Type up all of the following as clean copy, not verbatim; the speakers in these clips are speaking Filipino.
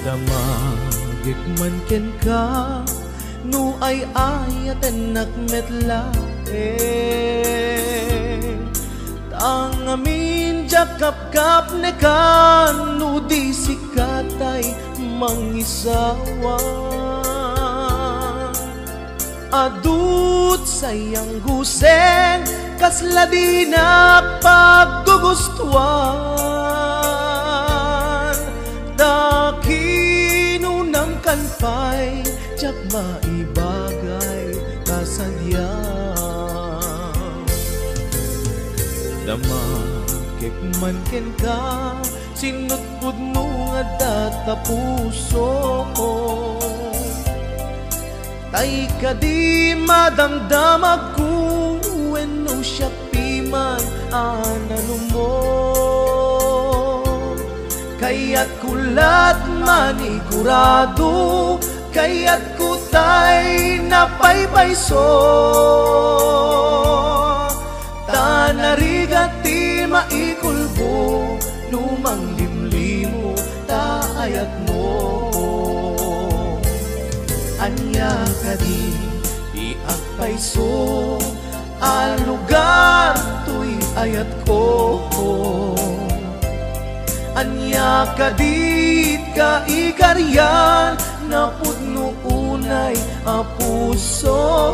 Damagik man ken ka, nu ay ayaten nakmetla Tang amin jakap-kap ne kan, nu di sikatay mangisawa Adut sayang guseng, kasla di na paggugustuhan Dakinunang kanpay, tsak maibagay kasadyang Damakik man ken ka, sinutpud mo nga data puso Tay ka di madamdamag ko, no siya piman anano mo Kaya't kulat manigurado, kaya't kutay napaypayso Tanarigat ti maikulbo, numang limlimo taayat mo Anya ka di agpayso, al lugar tuy ayat ko Anya ka dit ka ikaryan, napudno unay a puso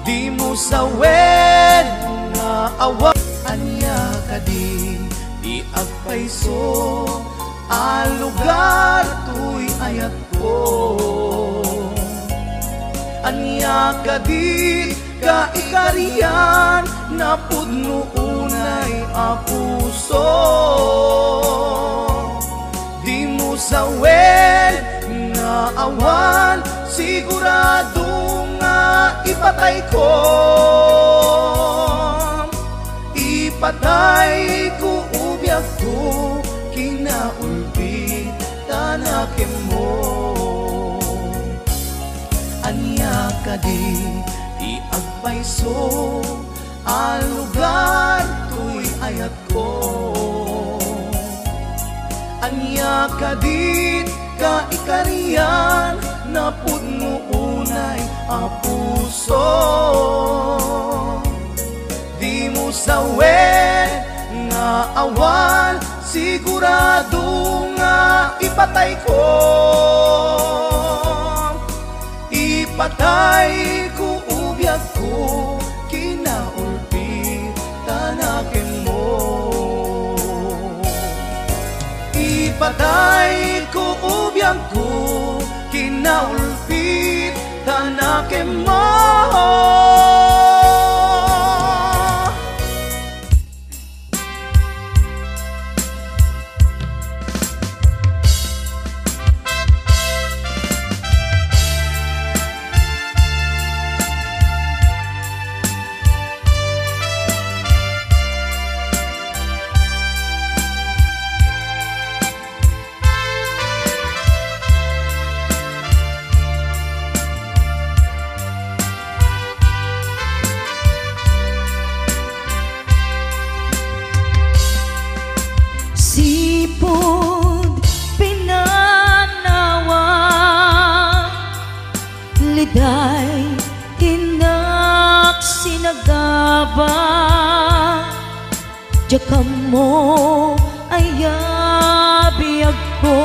Di mo sawen nga awa Anya ka di agpayso, al lugar tuy ayat ko Anya ka dit ka ikarian, napudno unay a puso Di mo sawen nga awan, sigurado nga ipatay ko Ipatay ko ubyak ko, kinaulbit tanakin mo Anya ka di agpayso, al lugar tuy ayat ko Anya ka dit ka ikarian, napudno unay a puso Di mo sawen nga awan, sigurado nga ipatay ko Ipatay ko ubyak ko, kinaulpit tanakin mo Ipatay ko ubyak ko, kinaulpit tanakin mo Day tinak sinagaba, jakam mo ayabiyag ko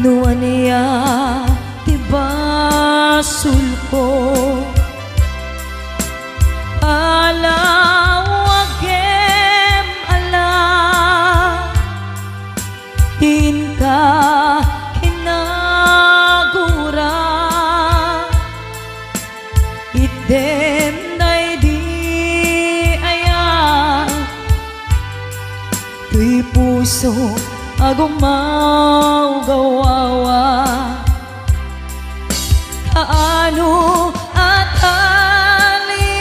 nuan niya tibasul ko alawagem ala tin ka Denday di ayan, tuy puso agumaw gawawa kaano at aliyawen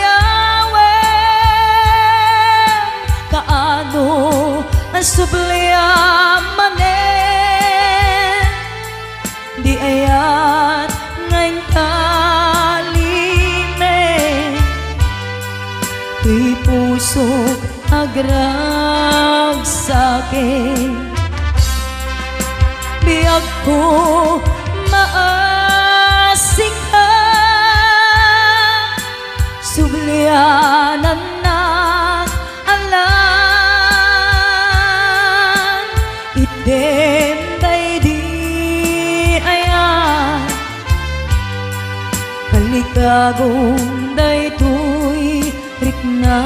kaano ang subliamanen di ayan ngayon tali tuy puso agrag sakin. Biyag ko maasik ka, sublianan na alam. Item day di ayan, kalikagong day tuy rikna.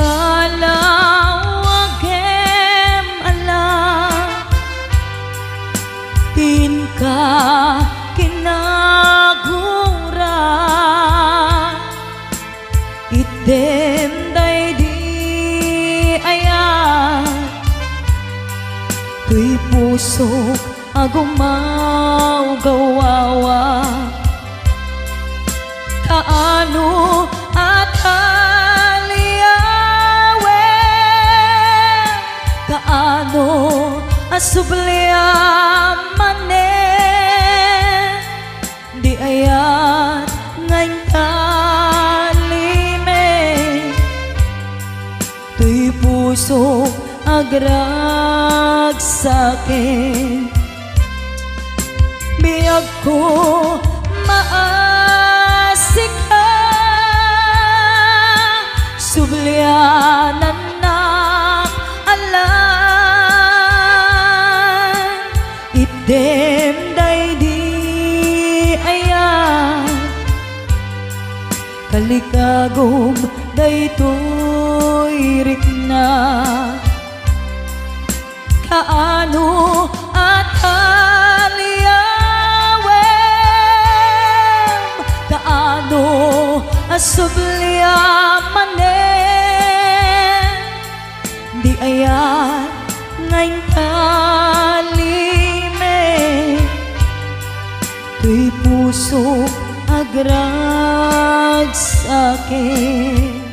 Palawagem alam, tin ka kinaguran. Item day di ayan, tuy pusok agumaw gawawa. Kaano at kaano asubliaman di ayat ngayon kalime. Tuy puso agrag sakin, biyag ko maasik ka, sublianan na alam. Item day di ayan, kalikagom day tuy rikna. Kaano at aliyawem, kaano asubliaman di ayan ngayon kalime. Tuy puso agrag sakin.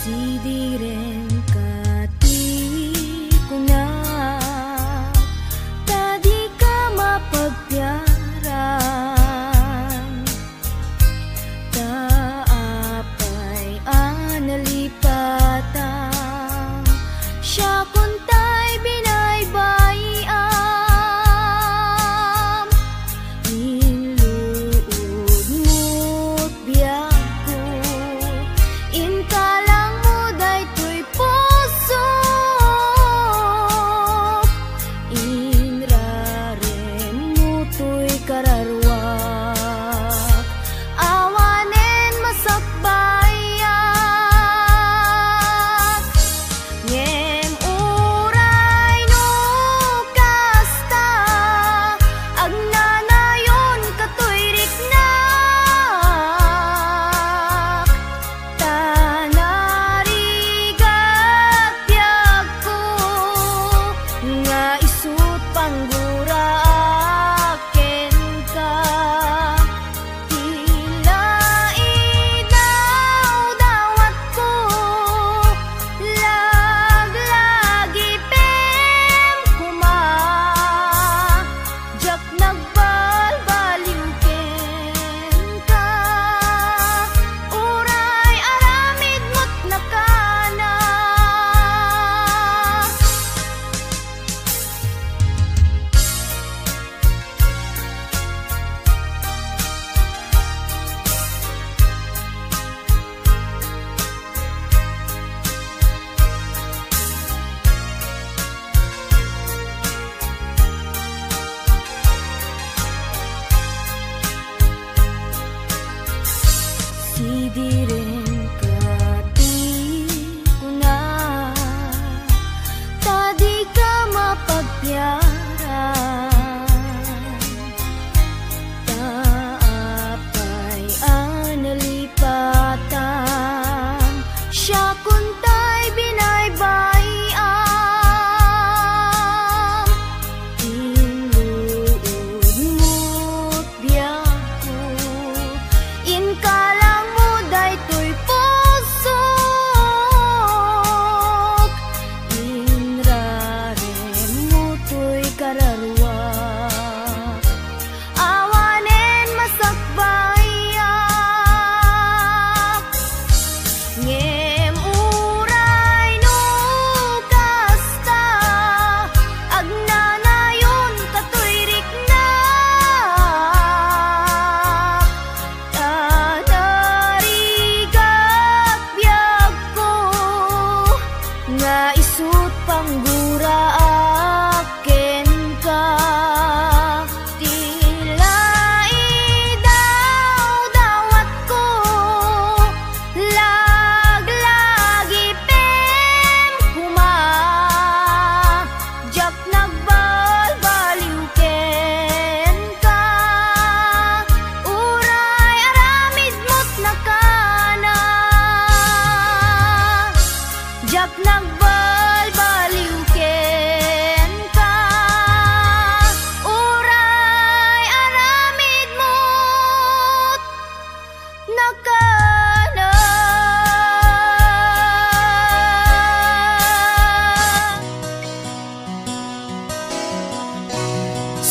Sidiren kati ko na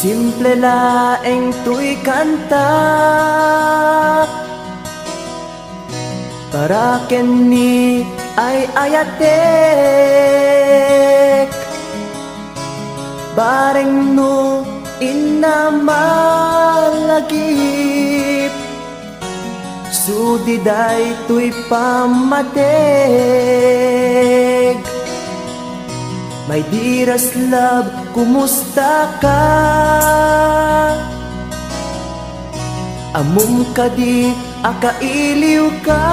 Simple laeng tuy kanta para kenni ay ayatek bareng no inamalagip sudiday tuy pamatek. My dearest love, kumusta ka? Amum ka di, akailiw ka.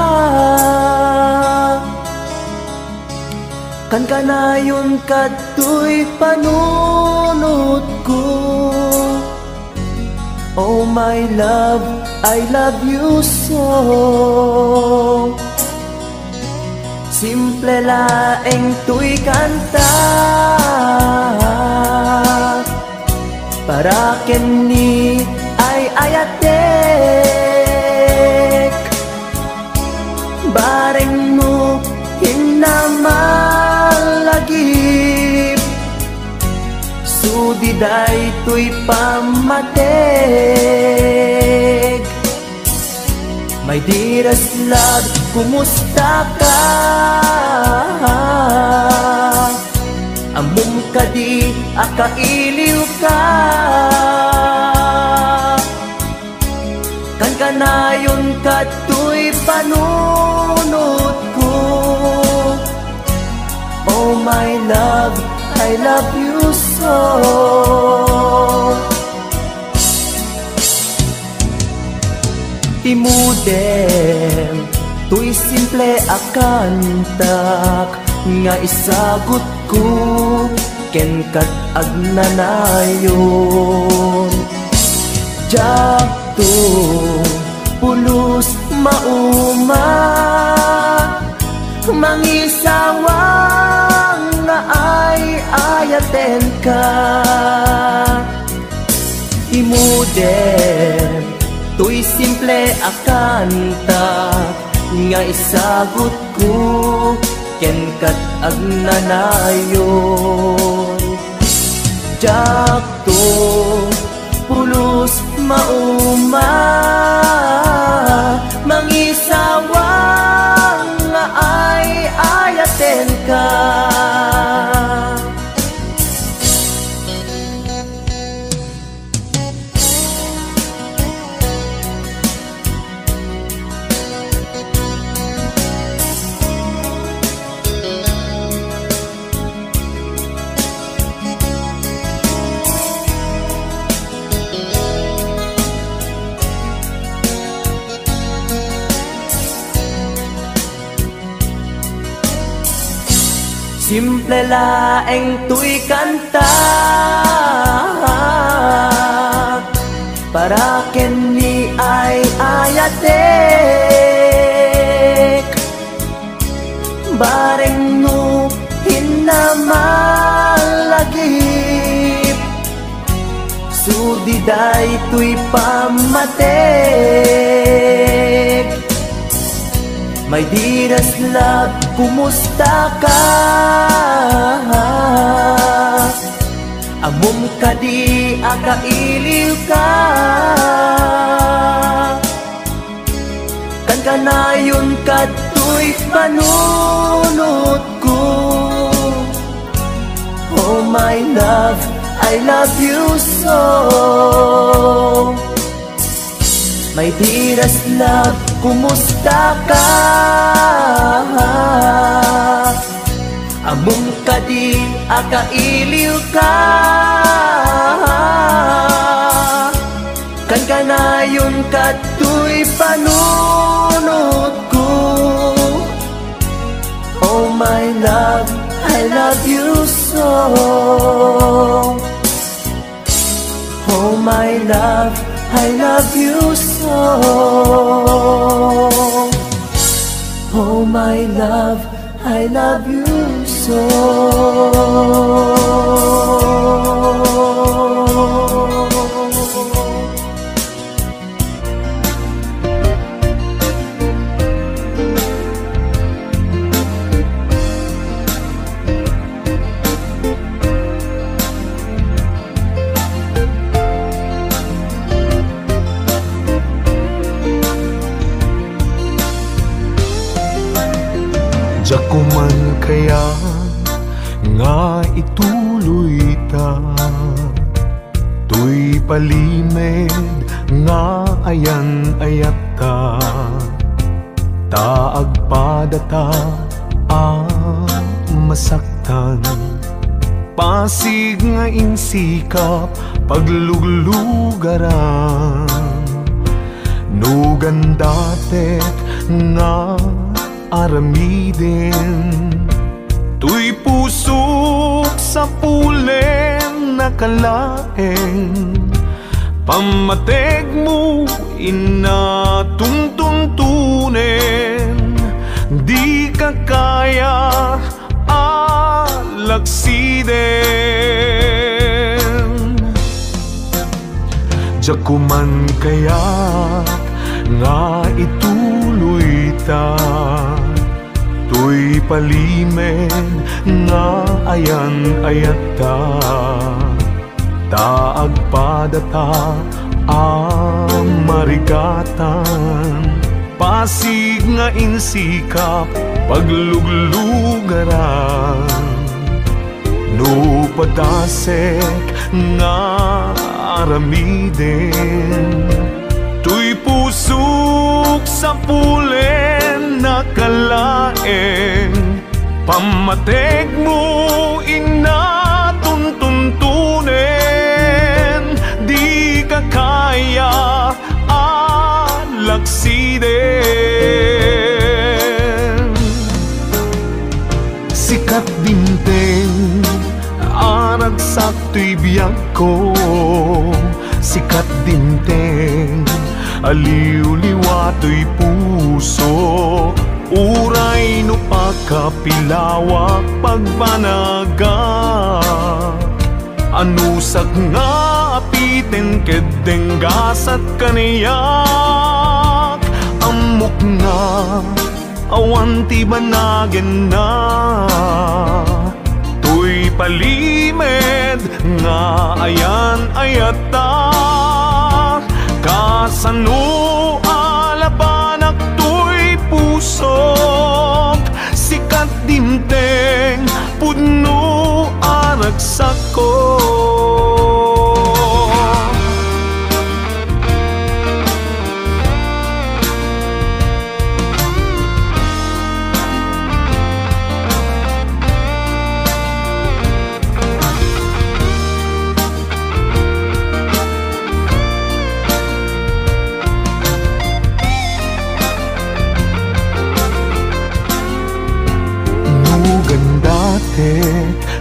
Kan kanayon kato'y panunod ko. Oh my love, I love you so. Simple laeng tuy kanta para kenni ay ayatek bareng mo hinamalagip sudiday tuy pamatek. My dearest love, kumusta ka? Amum ka di, akailiw ka. Kan kanayon kato'y panunod ko. Oh my love, I love you so. Imudem, tuy simple akantak nga isagot ko ken kat agnanayon. Jakto pulos mauma mangisawang nga ay ayaten ka. Imudem, tuy simple akanta nga isagot ko ken kat agnanayon. Jakto pulos mauma mangisawang nga ay ayaten ka. Simple laeng tuy kanta para kenni ay ayatek bareng no hinamalagip sudiday tuy pamatek. My dearest love, kumusta ka? Amum ka di, akailiw ka. Kan kanayon kato'y panunod ko. Oh my love, I love you so. My dearest love, kumusta ka? Amum ka di, akailiw ka. Kan kanayon kato'y panunod ko. Oh my love, I love you so. Oh my love, I love you so. Oh my love, I love you so. Diyaku man kaya nga ituloy ta, tuy palimed nga ayan ayat ta, taag padata masaktan, pasig nga insikap pagluglugaran, nugan datet nga aramiden, tuy pusok sa pulen nakalaeng, pamateg mo inatuntuntunen, di ka kaya alaksiden. Diyaku man kaya nga ituloy ta, tuy palimed nga ayan ayat ta, taag padata marigatan, pasig nga insikap pagluglugaran, no padasek nga aramiden, tuy pusok sa pulen nakalaeng, pamateg mo inatuntuntunen, di ka kaya alaksiden. Sikat dinteng aragsak tuy biyag ko, sikat dinteng aliw-liwa tuy puso, uray no pagkapilawak pagbanaga, anusak nga apiten kedeng gasat kaniyak, amok nga awan ti banagen na, tuy palimed nga ayan ayata, kasano alabanak tuy pusok, sikat dinteng puno aragsak ko.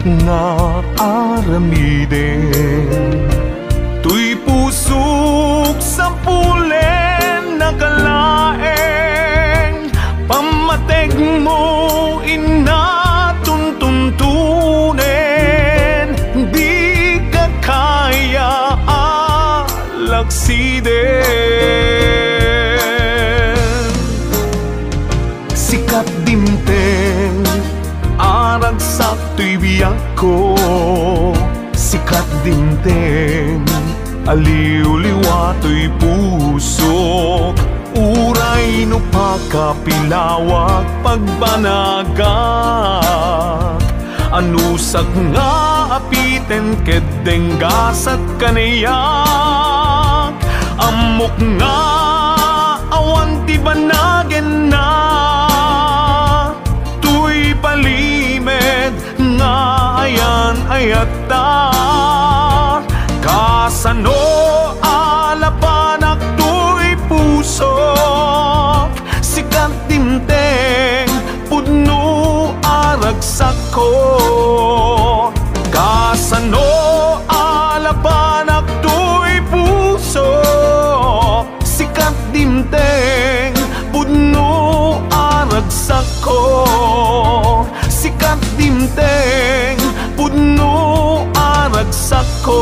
Nga aramiden, tuy pusok sa pulen nakalaeng, pamateg mo inatuntuntunen, di ka kaya alaksiden. Sikat dinteng aragsak tuy biyag ko, sikat dinteng aliw-liwa tuy pusok, uray no pakapilawak pagbanagak, anusak nga apiten kedeng gasat kaniyak, amok nga awan ti banagen na, tuy palimed nga ayan ayata, kasano alabanak tuy pusok, sikat dinteng puno aragsak ko, kasano alabanak tuy pusok, sikat dinteng puno aragsak ko, sikat dinteng puno aragsak ko.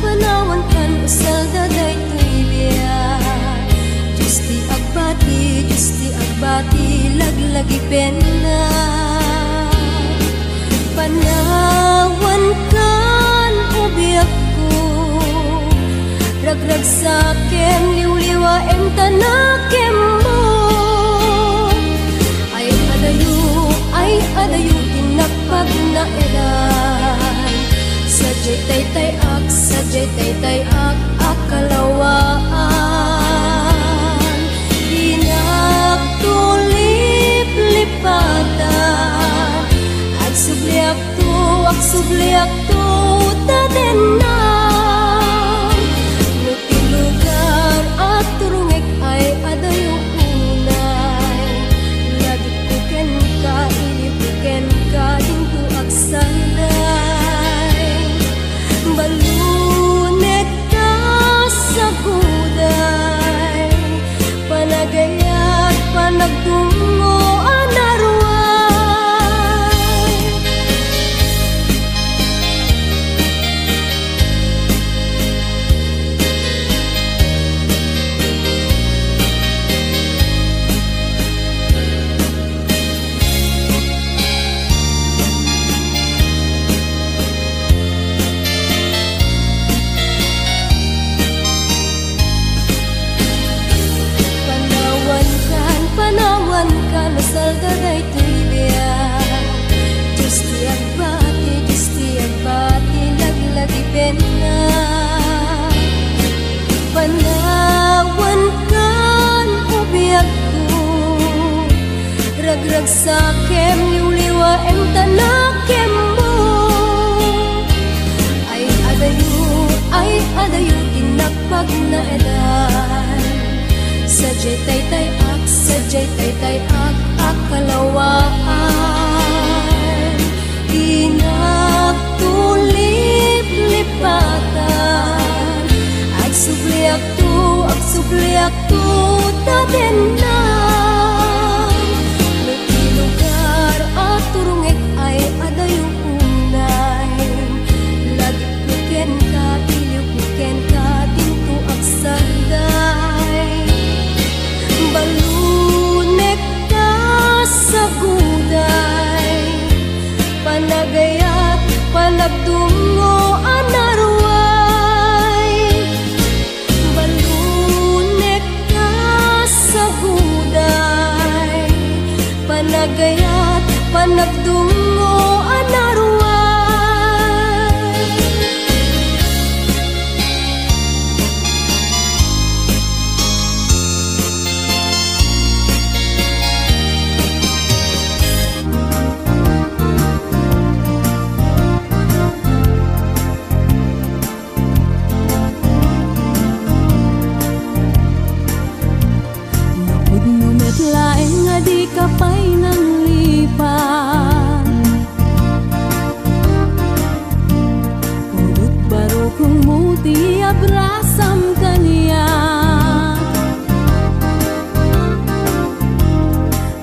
Panawan kan usal daday tuy biya, Diyos ti agbati, Diyos ti agbati lagla. laglagipin na panawan kan ubiyak ko ragrag sa akin liwliwain tanakim mo ay adayo tinakpag na eran sadyay tay ak akalawaan lipatan Ag subliak to tadenan Nutilugar at turungik ay adayo unay Lagit puken ka, ilipuken ka Dinto agsanday Balunek ka sa guday Panagayat, panagtungo Saldaray tuibya Justi agbati Laglagipin na Panawan kan ubiyak ko Ragrag sakem liwliwaem tanakem mo Ay adayo Tinakpag na edan Sadyay tay ak akalawaan Inagtulip lipatan Ag subliak to tadenan Nutilugar at turungik ay adayong unay Lagi puken ka, ilipuken ka Dinto agsanday Balunek ka sa guday Panagayat, panagtungo anarway Balunek ka sa guday Panagayat, panagtungo anarway Laeng nga di kapay ng lipan Pudot baro kong muti abrasam kaniya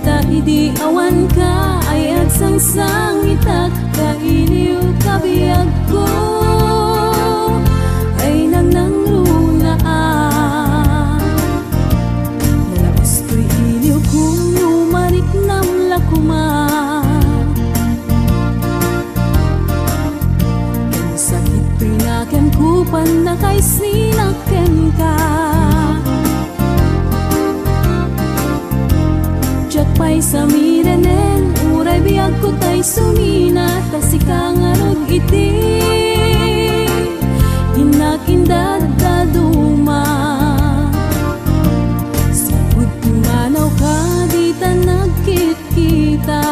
Ta idi awan ka ay agsangsang itak Kainiw kabiyag ko ay nanangrunaan Kung numarik nam lakuma Ang sakit pinakem kupan na kay sinaken ka Diyak pa'y sa mirenen Uray biyag ko tay sumina Tasika nga rog iti Inakindad daduma Manaw ka di ta nagkit-kita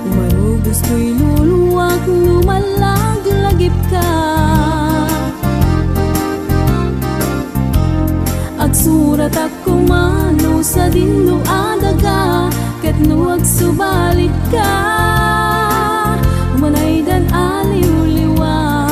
Umarugos ko'y luluwak Lumalaglagip ka Agsurat ako mano sa dinluada ka Kat nuwag subalit ka Umanay dan aliw-liwag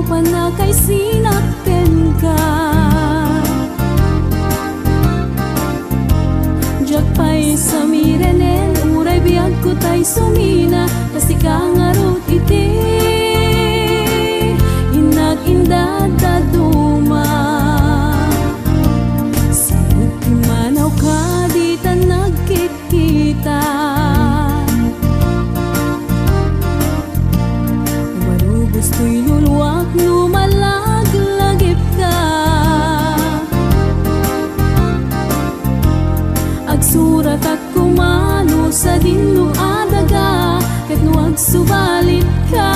pa na kay sinakten ka. Jak pa'y sa mirenen, uray biyag ko tay sumina, kasi ka nga rot iti inag-indad daduma. Simot kimanaw ka, di ta nagkit-kita. Umarubos to'y luluwak, lumalaglagip ka. Agsurat at kumano sa dinlo adaga, ket no agsubalit ka,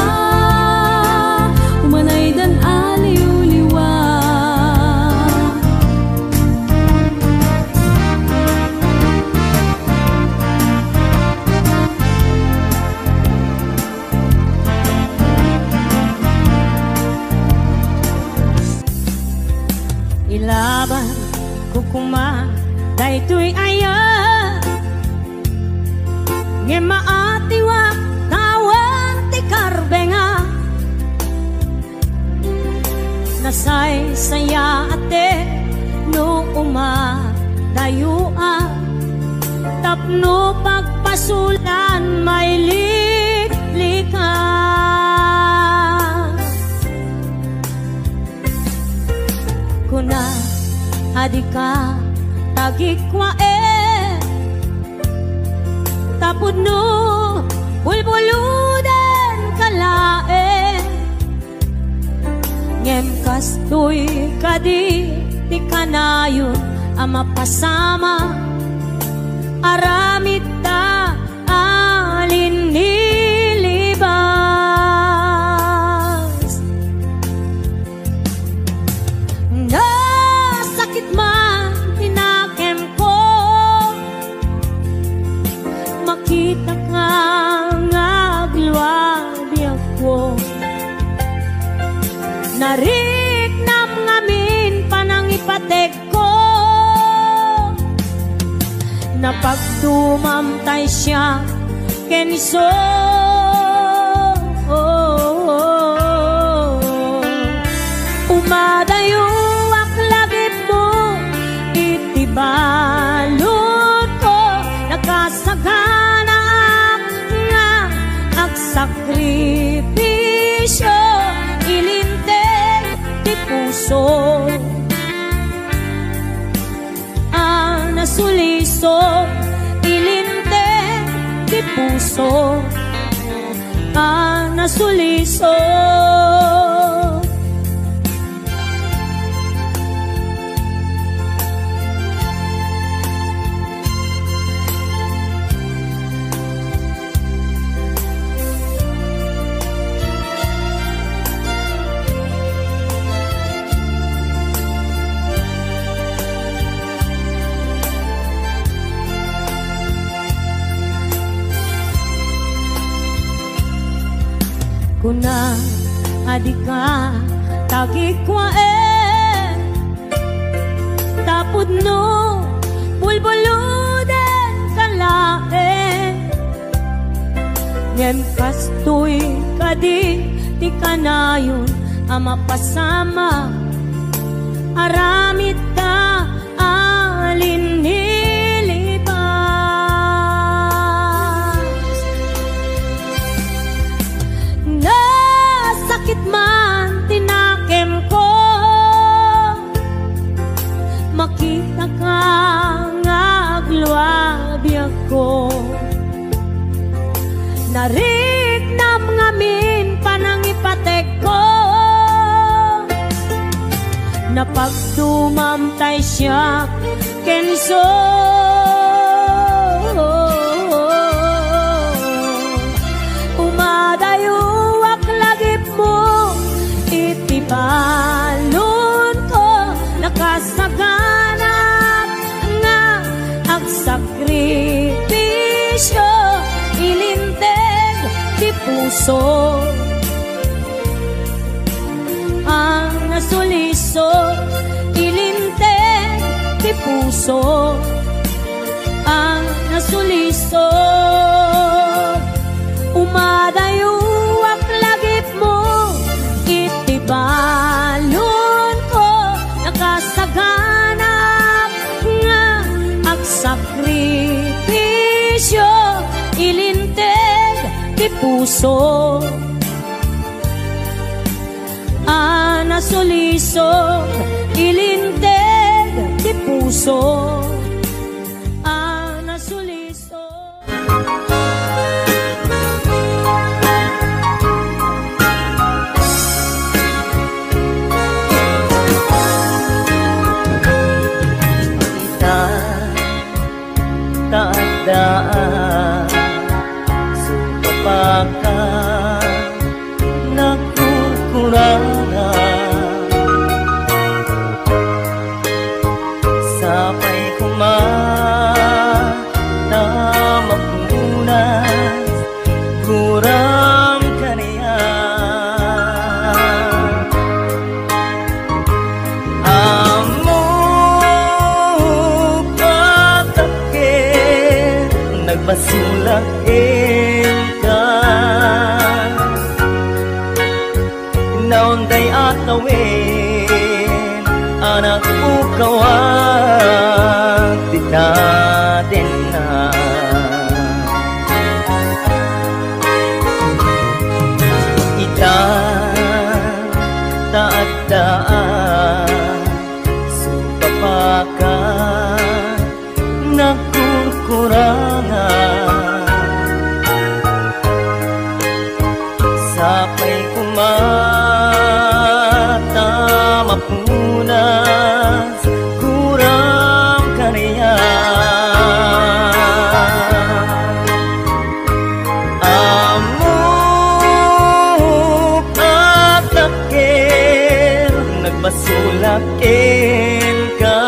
umanay dan aliw-liwa. Ilaban ko kuma daytoy aya nge maatiwa tawan ti karbenga, nasay saya ate no umadayua, tapno pagpasulan may liklika. Kuna adika tagikwae, tapod no bulbuludan kalae, ngem kastoy kadi ti kanayon ang mapasama, aramid ta alin nilibas. Nasakit man tinakem ko, makita ka ngagluwabi ako. Nariknam ngamin panang ipatek ko, napagdumamtay siya keniso. Umadayo aklagip mo, itibalot ko, nakasagana nga agsakripisyo, ilinteg ti puso. Nasuliso, ilinteg ti puso. Nasuliso. Kuna adika tagikwae, tapod no bulbuludan kalae, ngem kastoy kadi ti kanayon ang mapasama, aramid ta alin nilibas. Nasakit man tinakem ko, makita ka ngagluwabi ako. Nariknam ngamin panang ipatek ko, napagdumamtay siya kenso. Umadayo aklagip mo, itibalon ko, nakasaganap nga agsakripisyo, ilinteg ti puso. Nasuliso, ilinteg ti puso. Nasuliso. Umadayo aklagip mo, itiba puso Anasulisog ilinteg ti puso Anasulisog Taadaan Sumapaka Nakukurangan Sapay kumatamakmunas Kurang kaniya Basulakin ka Naunday at nawin Anak ko kawan Di natin na Ita taadaan Supapakan Nakukurangan Sapay kumatamakmunas Kurang kaniya Amok at takir Nagbasulakin ka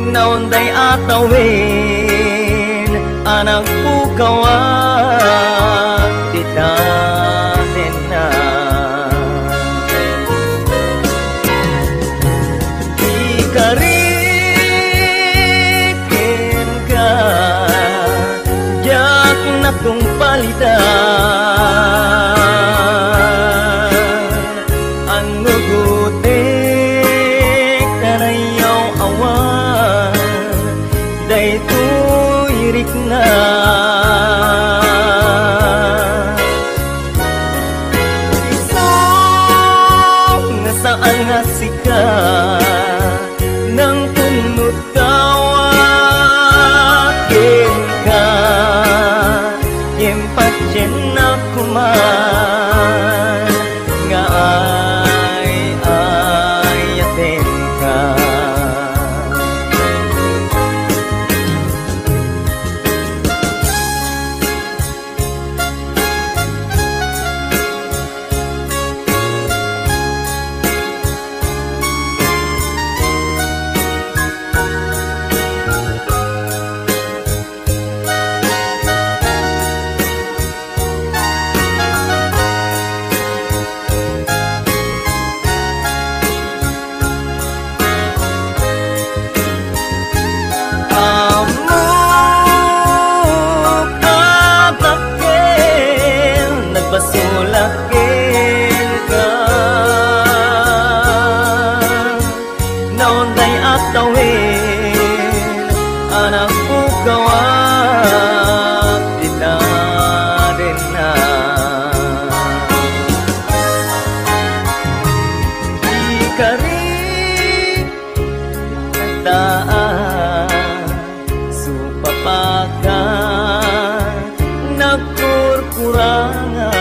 Naunday at awin Anak ko kawan Di natin na Di karikin ka Diyak na kong palitan Ang nugutik Tanayaw awan Daytoy irik na Saan nga sika Nang punot tawakin ka Yempatyen na kuman Nga ayatin ka Basulakin ka Naunday at tawin Anak ko kawan Di natin na Di ka rin nagdaan Supapakan Nagkurkurangan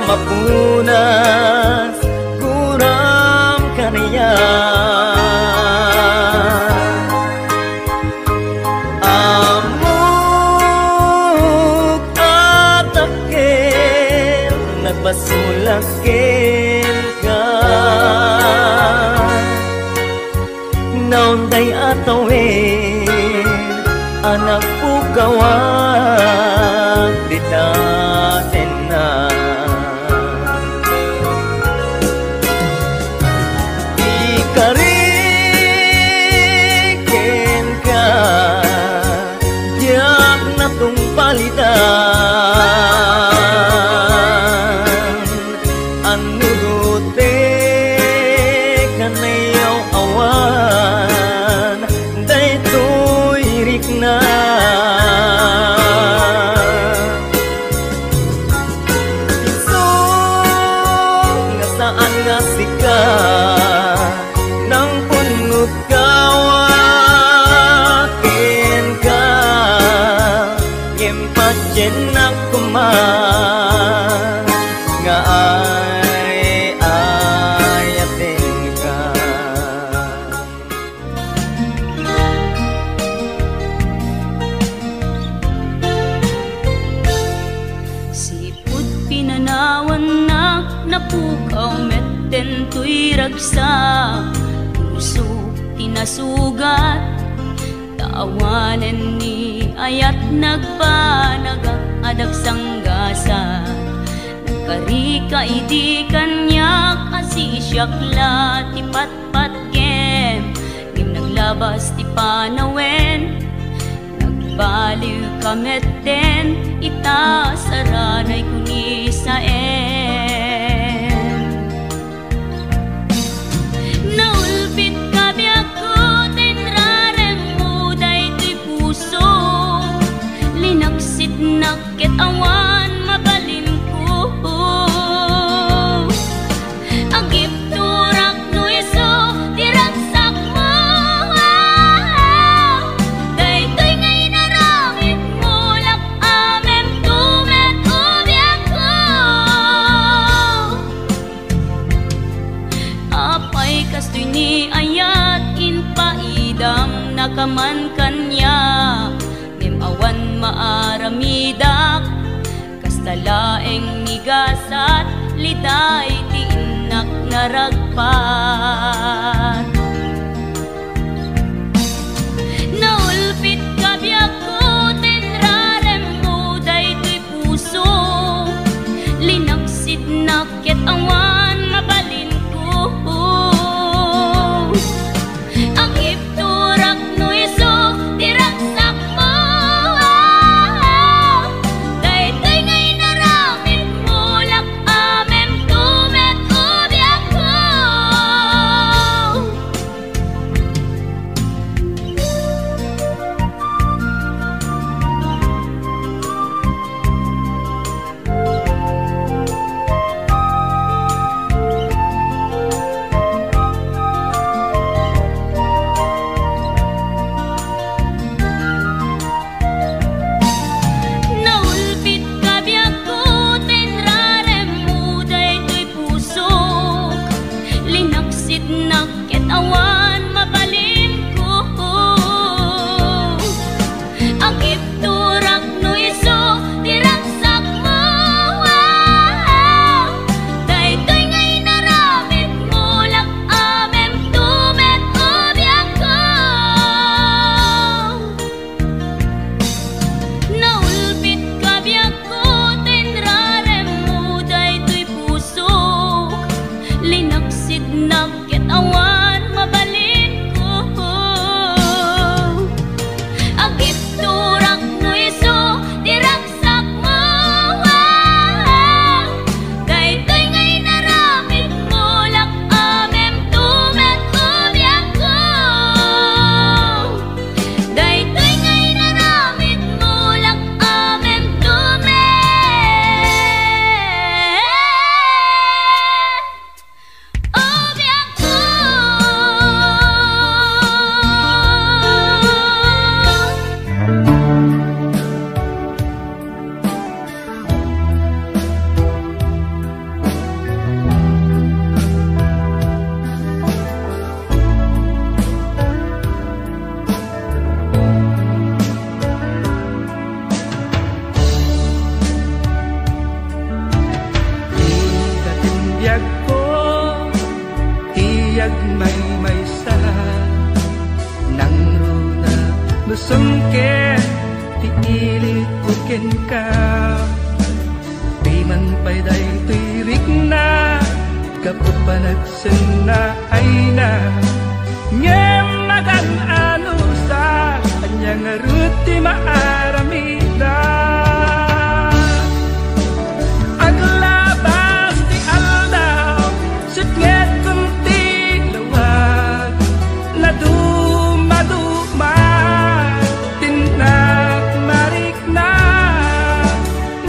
Mapunas kurang kaniya Amok at takil Nagbasulakin ka Naunday at awin Anak ko kawan Di natin na Di karikin ka Diyak na tong palitan Ang nugutik pukaw metten tuy ragsa, puso tinasugat, taawanen ni ayat nagpanagak adag sanggasa. Nagkarika idi kanyak asisyakla ti patpat kem, kim naglabas ti panawen, nagbaliw kametten ita saranay kuni saen. Naulpit kabiyak ko tinrarem mo daytoy puso, linaksit nakit awan mabalin ko. Agip turak no iso diragsak mo, daytoy ngay naramit mo lak amem tumet ubiyak ko. Apay kastoy ni ayat inpaidam nakaman kanya, ngem awan maaramidak kastalaeng nigasat liday ti inak naragpat. Naulpit kabiyak ko tinrarem mo daytoy puso, linaksit nakit awan mabalin ko. Agip turak no iso diragsak mo, daytoy ngay naramit mo lak amem tumet ubiyak ko. Naulpit kabiyak ko tinrarem mo daytoy puso, linaksit nakit awan mabalin ko. Agip turak no iso diragsak mo, daytoy ngay naramit mo lak amem tumet ubiyak ko. Naulpit kabiyak ko tinrarem mo daytoy puso, linaksit nakit awan mabalin ko. Agip turak no iso diragsak mo, daytoy ngay naramit mo lak amem tumet ubiyak ko. Daytoy ngay naramit mo lak amem tumet ubiyak ko. Ikatindyag ko, iyag may sa nang runa musungke ti ilit uken ka. Di man pa'y daytoy na kapag panagsen na ay na ngem magan ano sa kanyang ruti maaramida. Aglabas ti aldaw sipnget kunti lawag na dumaduma tinak marik na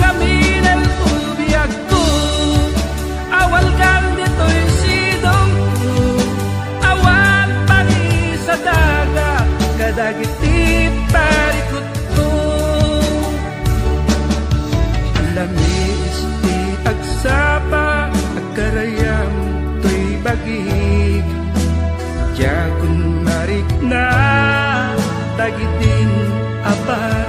ngaminal ubiyak ko. Awal kang dito'y sidong ko, awal pari sa daga kadagiti parikot ko. Lamis ti agsapa agkarayam to'y bagig, jakun marik na tagidin apa